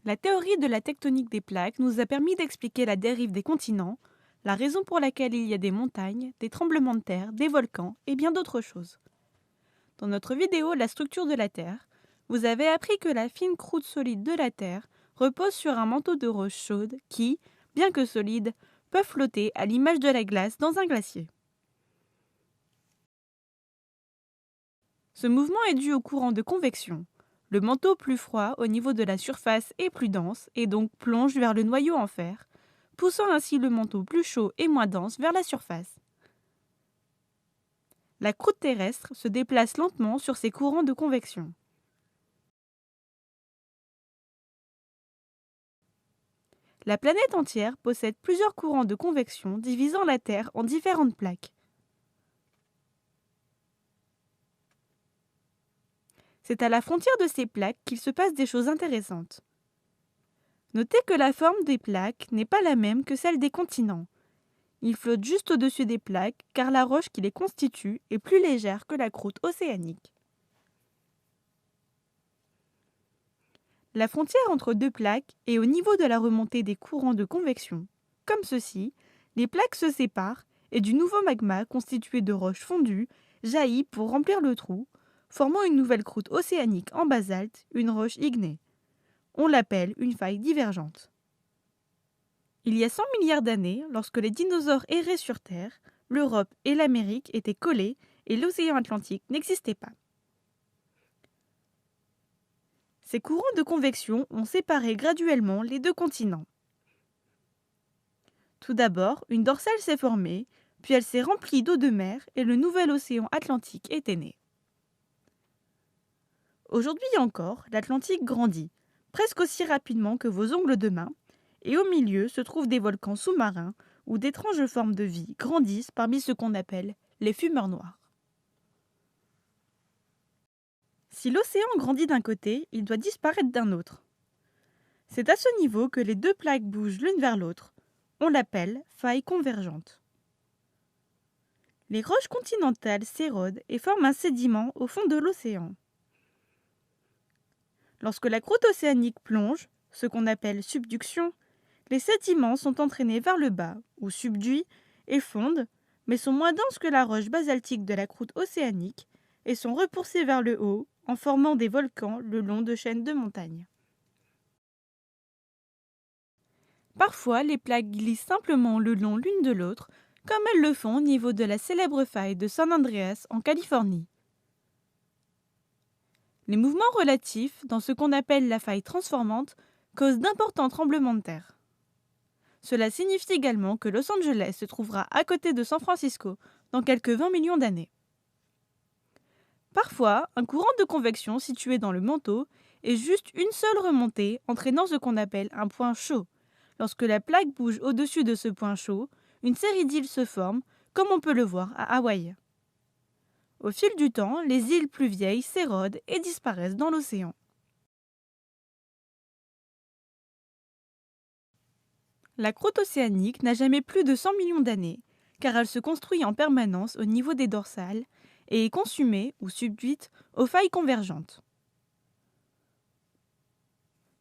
La théorie de la tectonique des plaques nous a permis d'expliquer la dérive des continents, la raison pour laquelle il y a des montagnes, des tremblements de terre, des volcans et bien d'autres choses. Dans notre vidéo La structure de la Terre, vous avez appris que la fine croûte solide de la Terre repose sur un manteau de roches chaudes qui, bien que solides, peuvent flotter à l'image de la glace dans un glacier. Ce mouvement est dû au courant de convection. Le manteau plus froid au niveau de la surface est plus dense et donc plonge vers le noyau en fer, poussant ainsi le manteau plus chaud et moins dense vers la surface. La croûte terrestre se déplace lentement sur ces courants de convection. La planète entière possède plusieurs courants de convection divisant la Terre en différentes plaques. C'est à la frontière de ces plaques qu'il se passe des choses intéressantes. Notez que la forme des plaques n'est pas la même que celle des continents. Ils flottent juste au-dessus des plaques car la roche qui les constitue est plus légère que la croûte océanique. La frontière entre deux plaques est au niveau de la remontée des courants de convection. Comme ceci, les plaques se séparent et du nouveau magma constitué de roches fondues jaillit pour remplir le trou, formant une nouvelle croûte océanique en basalte, une roche ignée. On l'appelle une faille divergente. Il y a 100 milliards d'années, lorsque les dinosaures erraient sur Terre, l'Europe et l'Amérique étaient collées et l'océan Atlantique n'existait pas. Ces courants de convection ont séparé graduellement les deux continents. Tout d'abord, une dorsale s'est formée, puis elle s'est remplie d'eau de mer et le nouvel océan Atlantique était né. Aujourd'hui encore, l'Atlantique grandit, presque aussi rapidement que vos ongles de main, et au milieu se trouvent des volcans sous-marins où d'étranges formes de vie grandissent parmi ce qu'on appelle les fumeurs noirs. Si l'océan grandit d'un côté, il doit disparaître d'un autre. C'est à ce niveau que les deux plaques bougent l'une vers l'autre. On l'appelle faille convergente. Les roches continentales s'érodent et forment un sédiment au fond de l'océan. Lorsque la croûte océanique plonge, ce qu'on appelle subduction, les sédiments sont entraînés vers le bas, ou subduits, et fondent, mais sont moins denses que la roche basaltique de la croûte océanique, et sont repoussés vers le haut, en formant des volcans le long de chaînes de montagnes. Parfois, les plaques glissent simplement le long l'une de l'autre, comme elles le font au niveau de la célèbre faille de San Andreas en Californie. Les mouvements relatifs, dans ce qu'on appelle la faille transformante, causent d'importants tremblements de terre. Cela signifie également que Los Angeles se trouvera à côté de San Francisco dans quelques 20 millions d'années. Parfois, un courant de convection situé dans le manteau est juste une seule remontée entraînant ce qu'on appelle un point chaud. Lorsque la plaque bouge au-dessus de ce point chaud, une série d'îles se forme, comme on peut le voir à Hawaï. Au fil du temps, les îles plus vieilles s'érodent et disparaissent dans l'océan. La croûte océanique n'a jamais plus de 100 millions d'années, car elle se construit en permanence au niveau des dorsales et est consumée ou subduite aux failles convergentes.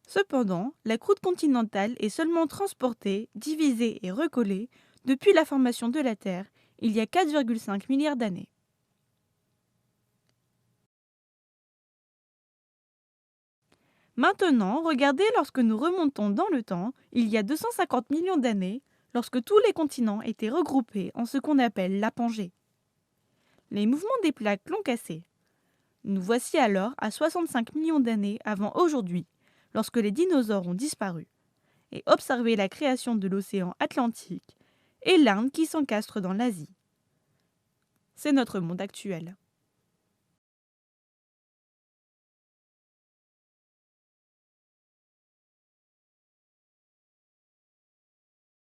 Cependant, la croûte continentale est seulement transportée, divisée et recollée depuis la formation de la Terre il y a 4,5 milliards d'années. Maintenant, regardez lorsque nous remontons dans le temps, il y a 250 millions d'années, lorsque tous les continents étaient regroupés en ce qu'on appelle l'apogée. Les mouvements des plaques l'ont cassé. Nous voici alors à 65 millions d'années avant aujourd'hui, lorsque les dinosaures ont disparu, et observez la création de l'océan Atlantique et l'Inde qui s'encastre dans l'Asie. C'est notre monde actuel.